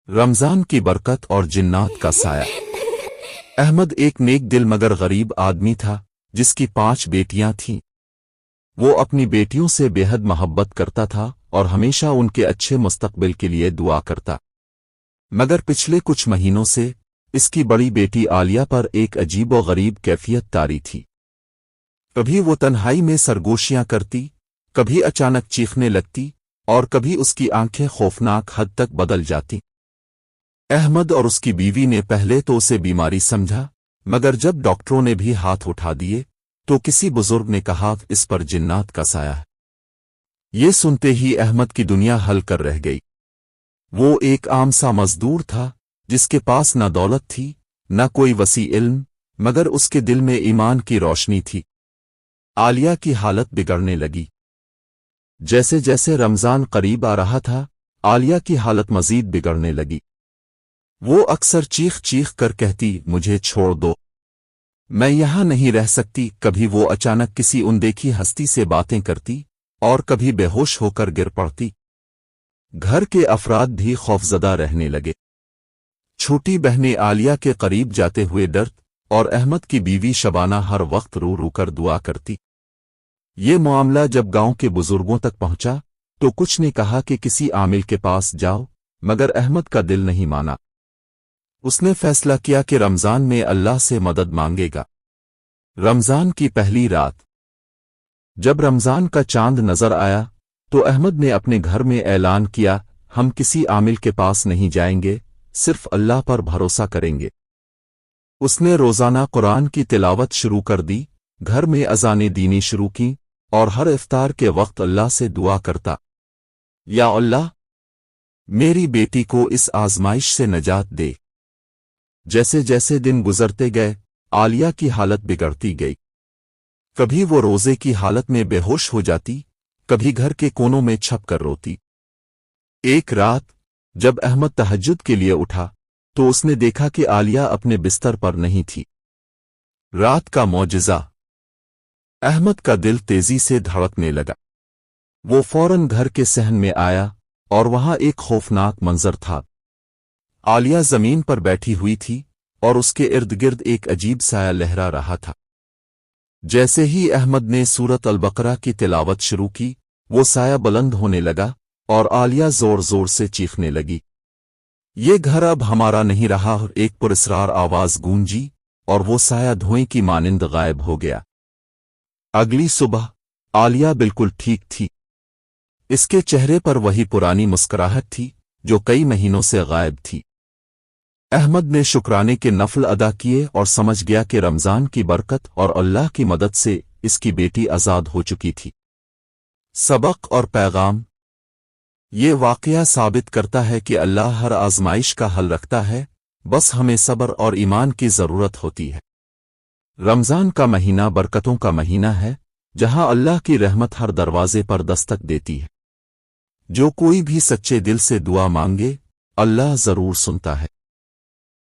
رمضان کی برکت اور جنات کا سایہ۔ احمد ایک نیک دل مگر غریب آدمی تھا جس کی 5 بیٹیاں تھیں۔ وہ اپنی بیٹیوں سے بے حد محبت کرتا تھا اور ہمیشہ ان کے اچھے مستقبل کے لیے دعا کرتا، مگر پچھلے کچھ مہینوں سے اس کی بڑی بیٹی عالیہ پر ایک عجیب و غریب کیفیت طاری تھی۔ کبھی وہ تنہائی میں سرگوشیاں کرتی، کبھی اچانک چیخنے لگتی اور کبھی اس کی آنکھیں خوفناک حد تک بدل جاتی۔ احمد اور اس کی بیوی نے پہلے تو اسے بیماری سمجھا، مگر جب ڈاکٹروں نے بھی ہاتھ اٹھا دیے تو کسی بزرگ نے کہا اس پر جنات کا سایہ ہے۔ یہ سنتے ہی احمد کی دنیا ہل کر رہ گئی۔ وہ ایک عام سا مزدور تھا جس کے پاس نہ دولت تھی نہ کوئی وسیع علم، مگر اس کے دل میں ایمان کی روشنی تھی۔ عالیہ کی حالت بگڑنے لگی۔ جیسے جیسے رمضان قریب آ رہا تھا، عالیہ کی حالت مزید بگڑنے لگی۔ وہ اکثر چیخ چیخ کر کہتی، مجھے چھوڑ دو، میں یہاں نہیں رہ سکتی۔ کبھی وہ اچانک کسی اندیکھی ہستی سے باتیں کرتی اور کبھی بے ہوش ہو کر گر پڑتی۔ گھر کے افراد بھی خوفزدہ رہنے لگے۔ چھوٹی بہنیں عالیہ کے قریب جاتے ہوئے ڈرت اور احمد کی بیوی شبانہ ہر وقت رو رو کر دعا کرتی۔ یہ معاملہ جب گاؤں کے بزرگوں تک پہنچا تو کچھ نے کہا کہ کسی عامل کے پاس جاؤ، مگر احمد کا دل نہیں مانا۔ اس نے فیصلہ کیا کہ رمضان میں اللہ سے مدد مانگے گا۔ رمضان کی پہلی رات جب رمضان کا چاند نظر آیا تو احمد نے اپنے گھر میں اعلان کیا، ہم کسی عامل کے پاس نہیں جائیں گے، صرف اللہ پر بھروسہ کریں گے۔ اس نے روزانہ قرآن کی تلاوت شروع کر دی، گھر میں اذانیں دینی شروع کی اور ہر افطار کے وقت اللہ سے دعا کرتا، یا اللہ میری بیٹی کو اس آزمائش سے نجات دے۔ جیسے جیسے دن گزرتے گئے، عالیہ کی حالت بگڑتی گئی۔ کبھی وہ روزے کی حالت میں بے ہوش ہو جاتی، کبھی گھر کے کونوں میں چھپ کر روتی۔ ایک رات جب احمد تہجد کے لیے اٹھا تو اس نے دیکھا کہ عالیہ اپنے بستر پر نہیں تھی۔ رات کا معجزہ! احمد کا دل تیزی سے دھڑکنے لگا۔ وہ فوراً گھر کے صحن میں آیا اور وہاں ایک خوفناک منظر تھا۔ عالیہ زمین پر بیٹھی ہوئی تھی اور اس کے ارد گرد ایک عجیب سایہ لہرا رہا تھا۔ جیسے ہی احمد نے سورۃ البقرہ کی تلاوت شروع کی، وہ سایہ بلند ہونے لگا اور عالیہ زور زور سے چیخنے لگی، یہ گھر اب ہمارا نہیں رہا۔ اور ایک پراسرار آواز گونجی اور وہ سایہ دھوئیں کی مانند غائب ہو گیا۔ اگلی صبح عالیہ بالکل ٹھیک تھی۔ اس کے چہرے پر وہی پرانی مسکراہٹ تھی جو کئی مہینوں سے غائب تھی۔ احمد نے شکرانے کے نفل ادا کیے اور سمجھ گیا کہ رمضان کی برکت اور اللہ کی مدد سے اس کی بیٹی آزاد ہو چکی تھی۔ سبق اور پیغام: یہ واقعہ ثابت کرتا ہے کہ اللہ ہر آزمائش کا حل رکھتا ہے، بس ہمیں صبر اور ایمان کی ضرورت ہوتی ہے۔ رمضان کا مہینہ برکتوں کا مہینہ ہے، جہاں اللہ کی رحمت ہر دروازے پر دستک دیتی ہے۔ جو کوئی بھی سچے دل سے دعا مانگے، اللہ ضرور سنتا ہے۔